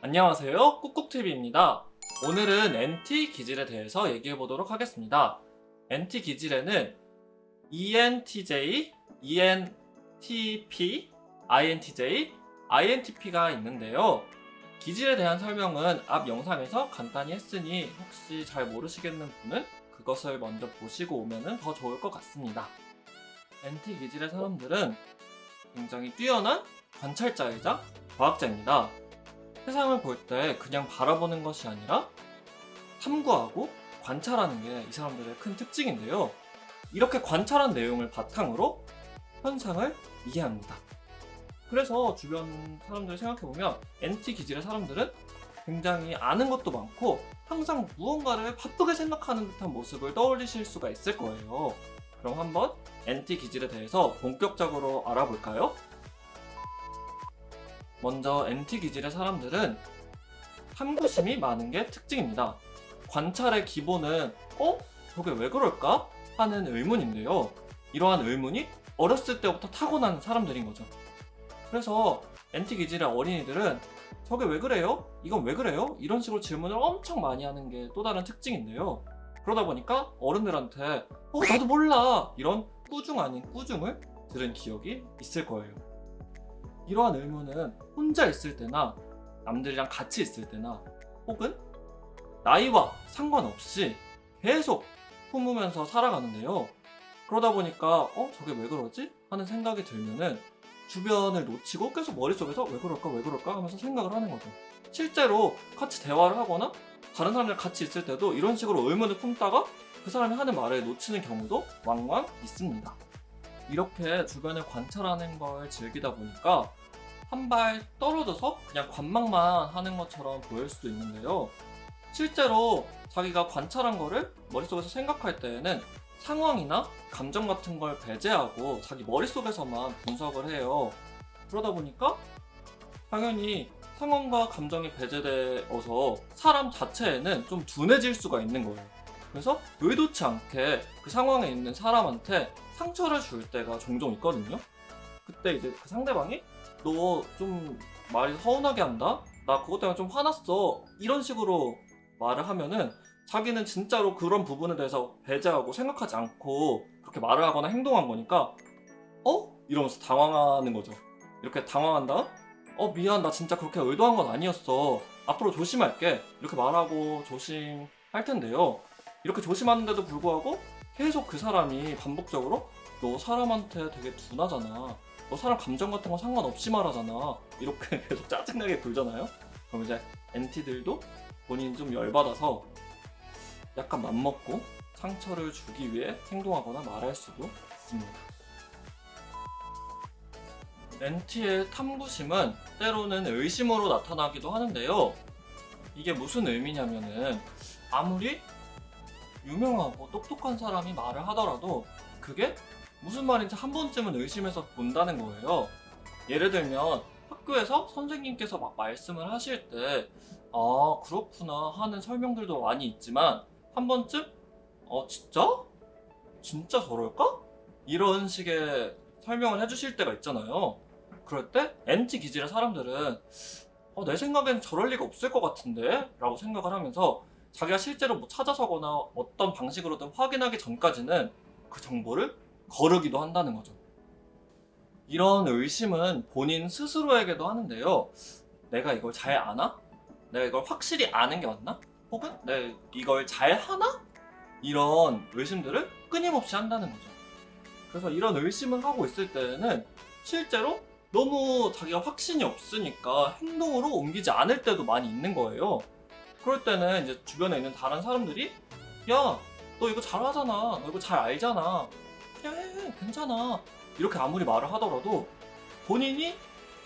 안녕하세요, 꾹꾹TV입니다. 오늘은 NT 기질에 대해서 얘기해 보도록 하겠습니다. NT 기질에는 ENTJ, ENTP, INTJ, INTP가 있는데요. 기질에 대한 설명은 앞 영상에서 간단히 했으니 혹시 잘 모르시겠는 분은 그것을 먼저 보시고 오면 더 좋을 것 같습니다. NT 기질의 사람들은 굉장히 뛰어난 관찰자이자 과학자입니다. 세상을 볼 때 그냥 바라보는 것이 아니라 탐구하고 관찰하는 게 이 사람들의 큰 특징인데요. 이렇게 관찰한 내용을 바탕으로 현상을 이해합니다. 그래서 주변 사람들을 생각해보면 NT 기질의 사람들은 굉장히 아는 것도 많고 항상 무언가를 바쁘게 생각하는 듯한 모습을 떠올리실 수가 있을 거예요. 그럼 한번 NT 기질에 대해서 본격적으로 알아볼까요? 먼저 NT 기질의 사람들은 탐구심이 많은 게 특징입니다. 관찰의 기본은 저게 왜 그럴까? 하는 의문인데요. 이러한 의문이 어렸을 때부터 타고난 사람들인 거죠. 그래서 NT 기질의 어린이들은 저게 왜 그래요? 이건 왜 그래요? 이런 식으로 질문을 엄청 많이 하는 게 또 다른 특징인데요. 그러다 보니까 어른들한테 나도 몰라! 이런 꾸중 아닌 꾸중을 들은 기억이 있을 거예요. 이러한 의문은 혼자 있을 때나 남들이랑 같이 있을 때나 혹은 나이와 상관없이 계속 품으면서 살아가는데요. 그러다 보니까 저게 왜 그러지? 하는 생각이 들면은 주변을 놓치고 계속 머릿속에서 왜 그럴까 하면서 생각을 하는 거죠. 실제로 같이 대화를 하거나 다른 사람들이랑 같이 있을 때도 이런 식으로 의문을 품다가 그 사람이 하는 말을 놓치는 경우도 왕왕 있습니다. 이렇게 주변을 관찰하는 걸 즐기다 보니까 한 발 떨어져서 그냥 관망만 하는 것처럼 보일 수도 있는데요. 실제로 자기가 관찰한 거를 머릿속에서 생각할 때에는 상황이나 감정 같은 걸 배제하고 자기 머릿속에서만 분석을 해요. 그러다 보니까 당연히 상황과 감정이 배제되어서 사람 자체에는 좀 둔해질 수가 있는 거예요. 그래서 의도치 않게 그 상황에 있는 사람한테 상처를 줄 때가 종종 있거든요. 그때 이제 그 상대방이 너 좀 말이 서운하게 한다? 나 그것 때문에 좀 화났어. 이런 식으로 말을 하면은 자기는 진짜로 그런 부분에 대해서 배제하고 생각하지 않고 그렇게 말을 하거나 행동한 거니까 이러면서 당황하는 거죠. 이렇게 당황한 다음 미안, 나 진짜 그렇게 의도한 건 아니었어. 앞으로 조심할게. 이렇게 말하고 조심할 텐데요. 이렇게 조심하는데도 불구하고 계속 그 사람이 반복적으로 너 사람한테 되게 둔하잖아. 너 사람 감정 같은 거 상관없이 말하잖아. 이렇게 계속 짜증나게 굴잖아요. 그럼 이제 NT들도 본인이 좀 열받아서 약간 맘먹고 상처를 주기 위해 행동하거나 말할 수도 있습니다. NT의 탐구심은 때로는 의심으로 나타나기도 하는데요. 이게 무슨 의미냐면은 아무리 유명하고 똑똑한 사람이 말을 하더라도 그게 무슨 말인지 한 번쯤은 의심해서 본다는 거예요. 예를 들면 학교에서 선생님께서 막 말씀을 하실 때 그렇구나 하는 설명들도 많이 있지만 한 번쯤 진짜? 진짜 저럴까? 이런 식의 설명을 해주실 때가 있잖아요. 그럴 때 NT 기질의 사람들은 내 생각엔 저럴 리가 없을 것 같은데? 라고 생각을 하면서 자기가 실제로 뭐 찾아서거나 어떤 방식으로든 확인하기 전까지는 그 정보를 거르기도 한다는 거죠. 이런 의심은 본인 스스로에게도 하는데요. 내가 이걸 잘 아나? 내가 이걸 확실히 아는 게 맞나? 혹은 내가 이걸 잘 하나? 이런 의심들을 끊임없이 한다는 거죠. 그래서 이런 의심을 하고 있을 때는 실제로 너무 자기가 확신이 없으니까 행동으로 옮기지 않을 때도 많이 있는 거예요. 그럴 때는 이제 주변에 있는 다른 사람들이 야, 너 이거 잘하잖아. 너 이거 잘 알잖아. 그냥 해. 괜찮아. 이렇게 아무리 말을 하더라도 본인이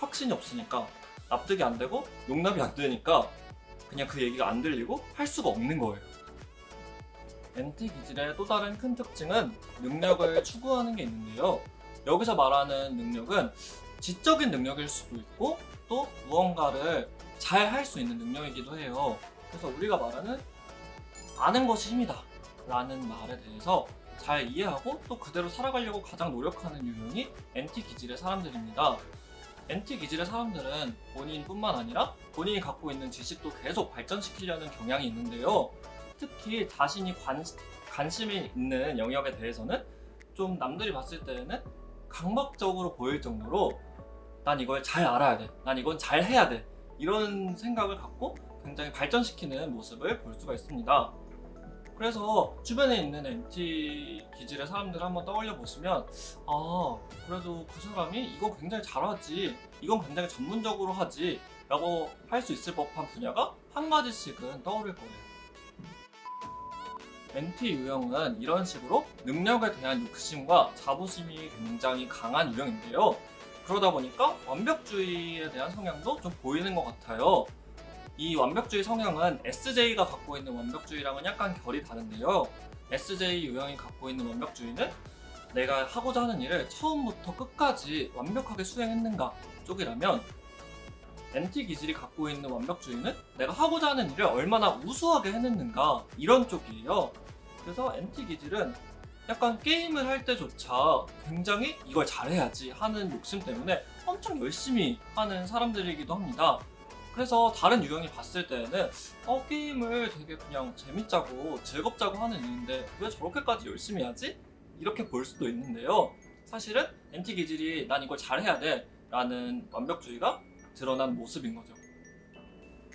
확신이 없으니까 납득이 안 되고 용납이 안 되니까 그냥 그 얘기가 안 들리고 할 수가 없는 거예요. NT 기질의 또 다른 큰 특징은 능력을 추구하는 게 있는데요. 여기서 말하는 능력은 지적인 능력일 수도 있고 또 무언가를 잘 할 수 있는 능력이기도 해요. 그래서 우리가 말하는 아는 것이 힘이다 라는 말에 대해서 잘 이해하고 또 그대로 살아가려고 가장 노력하는 유형이 NT 기질의 사람들입니다. NT 기질의 사람들은 본인뿐만 아니라 본인이 갖고 있는 지식도 계속 발전시키려는 경향이 있는데요. 특히 자신이 관심이 있는 영역에 대해서는 좀 남들이 봤을 때는 강박적으로 보일 정도로 난 이걸 잘 알아야 돼, 난 이건 잘 해야 돼, 이런 생각을 갖고 굉장히 발전시키는 모습을 볼 수가 있습니다. 그래서 주변에 있는 NT 기질의 사람들을 한번 떠올려 보시면, 아, 그래도 그 사람이 이거 굉장히 잘하지, 이건 굉장히 전문적으로 하지 라고 할 수 있을 법한 분야가 한 가지씩은 떠오를 거예요. NT 유형은 이런 식으로 능력에 대한 욕심과 자부심이 굉장히 강한 유형인데요. 그러다 보니까 완벽주의에 대한 성향도 좀 보이는 것 같아요. 이 완벽주의 성향은 SJ가 갖고 있는 완벽주의랑은 약간 결이 다른데요. SJ 유형이 갖고 있는 완벽주의는 내가 하고자 하는 일을 처음부터 끝까지 완벽하게 수행했는가 쪽이라면, NT 기질이 갖고 있는 완벽주의는 내가 하고자 하는 일을 얼마나 우수하게 해냈는가, 이런 쪽이에요. 그래서 NT 기질은 약간 게임을 할 때조차 굉장히 이걸 잘해야지 하는 욕심 때문에 엄청 열심히 하는 사람들이기도 합니다. 그래서 다른 유형이 봤을 때는 게임을 되게 그냥 재밌자고 즐겁자고 하는 일인데 왜 저렇게까지 열심히 하지? 이렇게 볼 수도 있는데요. 사실은 NT 기질이 난 이걸 잘해야 돼 라는 완벽주의가 드러난 모습인 거죠.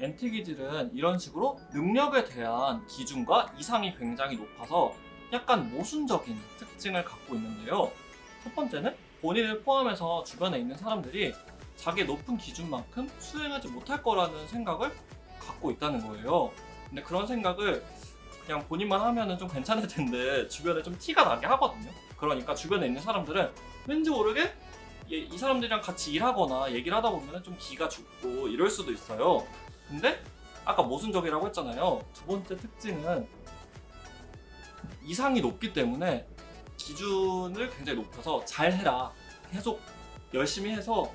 NT 기질은 이런 식으로 능력에 대한 기준과 이상이 굉장히 높아서 약간 모순적인 특징을 갖고 있는데요. 첫 번째는 본인을 포함해서 주변에 있는 사람들이 자기의 높은 기준만큼 수행하지 못할 거라는 생각을 갖고 있다는 거예요. 근데 그런 생각을 그냥 본인만 하면은 좀 괜찮을 텐데 주변에 좀 티가 나게 하거든요. 그러니까 주변에 있는 사람들은 왠지 모르게 이 사람들이랑 같이 일하거나 얘기를 하다 보면 좀 기가 죽고 이럴 수도 있어요. 근데 아까 모순적이라고 했잖아요. 두 번째 특징은 이상이 높기 때문에 기준을 굉장히 높여서 잘해라, 계속 열심히 해서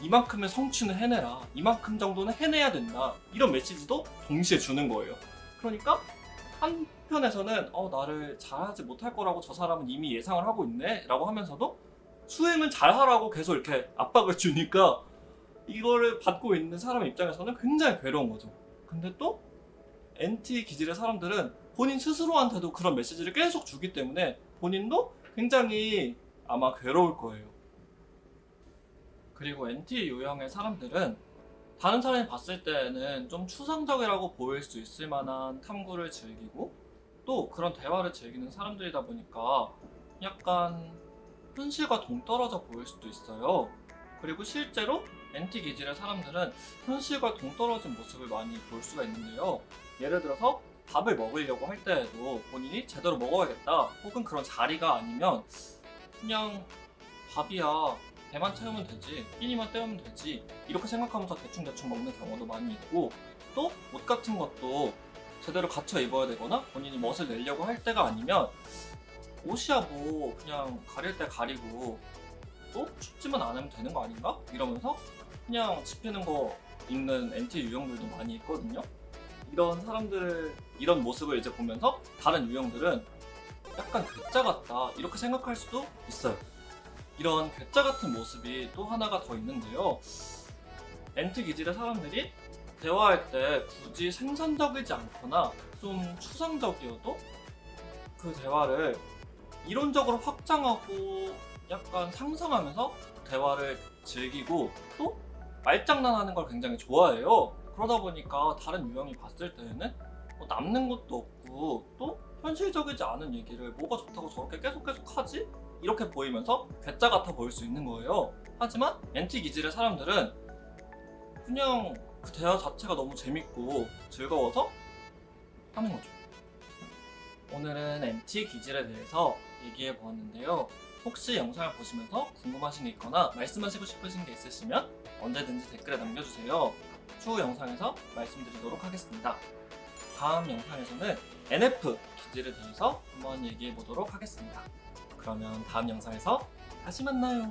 이만큼의 성취는 해내라, 이만큼 정도는 해내야 된다, 이런 메시지도 동시에 주는 거예요. 그러니까 한편에서는 나를 잘하지 못할 거라고 저 사람은 이미 예상을 하고 있네 라고 하면서도 수행은 잘하라고 계속 이렇게 압박을 주니까 이거를 받고 있는 사람 입장에서는 굉장히 괴로운 거죠. 근데 또 NT 기질의 사람들은 본인 스스로한테도 그런 메시지를 계속 주기 때문에 본인도 굉장히 아마 괴로울 거예요. 그리고 NT 유형의 사람들은 다른 사람이 봤을 때는 좀 추상적이라고 보일 수 있을 만한 탐구를 즐기고 또 그런 대화를 즐기는 사람들이다 보니까 약간 현실과 동떨어져 보일 수도 있어요. 그리고 실제로 NT 기질의 사람들은 현실과 동떨어진 모습을 많이 볼 수가 있는데요. 예를 들어서 밥을 먹으려고 할 때에도 본인이 제대로 먹어야겠다, 혹은 그런 자리가 아니면 그냥 밥이야, 배만 채우면 되지, 끼니만 때우면 되지, 이렇게 생각하면서 대충대충 먹는 경우도 많이 있고, 또 옷 같은 것도 제대로 갖춰 입어야 되거나 본인이 멋을 내려고 할 때가 아니면 옷이야 뭐 그냥 가릴 때 가리고 또 춥지만 않으면 되는 거 아닌가? 이러면서 그냥 집히는 거 입는 NT 유형들도 많이 있거든요. 이런 사람들, 이런 모습을 이제 보면서 다른 유형들은 약간 괴짜 같다, 이렇게 생각할 수도 있어요. 이런 괴짜 같은 모습이 또 하나가 더 있는데요. NT 기질의 사람들이 대화할 때 굳이 생산적이지 않거나 좀 추상적이어도 그 대화를 이론적으로 확장하고 약간 상상하면서 대화를 즐기고 또 말장난하는 걸 굉장히 좋아해요. 그러다 보니까 다른 유형이 봤을 때는 뭐 남는 것도 없고 또 현실적이지 않은 얘기를 뭐가 좋다고 저렇게 계속 하지? 이렇게 보이면서 괴짜 같아 보일 수 있는 거예요. 하지만 NT 기질의 사람들은 그냥 그 대화 자체가 너무 재밌고 즐거워서 하는 거죠. 오늘은 NT 기질에 대해서 얘기해 보았는데요. 혹시 영상을 보시면서 궁금하신 게 있거나 말씀하시고 싶으신 게 있으시면 언제든지 댓글에 남겨주세요. 추후 영상에서 말씀드리도록 하겠습니다. 다음 영상에서는 NF 기질에 대해서 한번 얘기해 보도록 하겠습니다. 그러면 다음 영상에서 다시 만나요.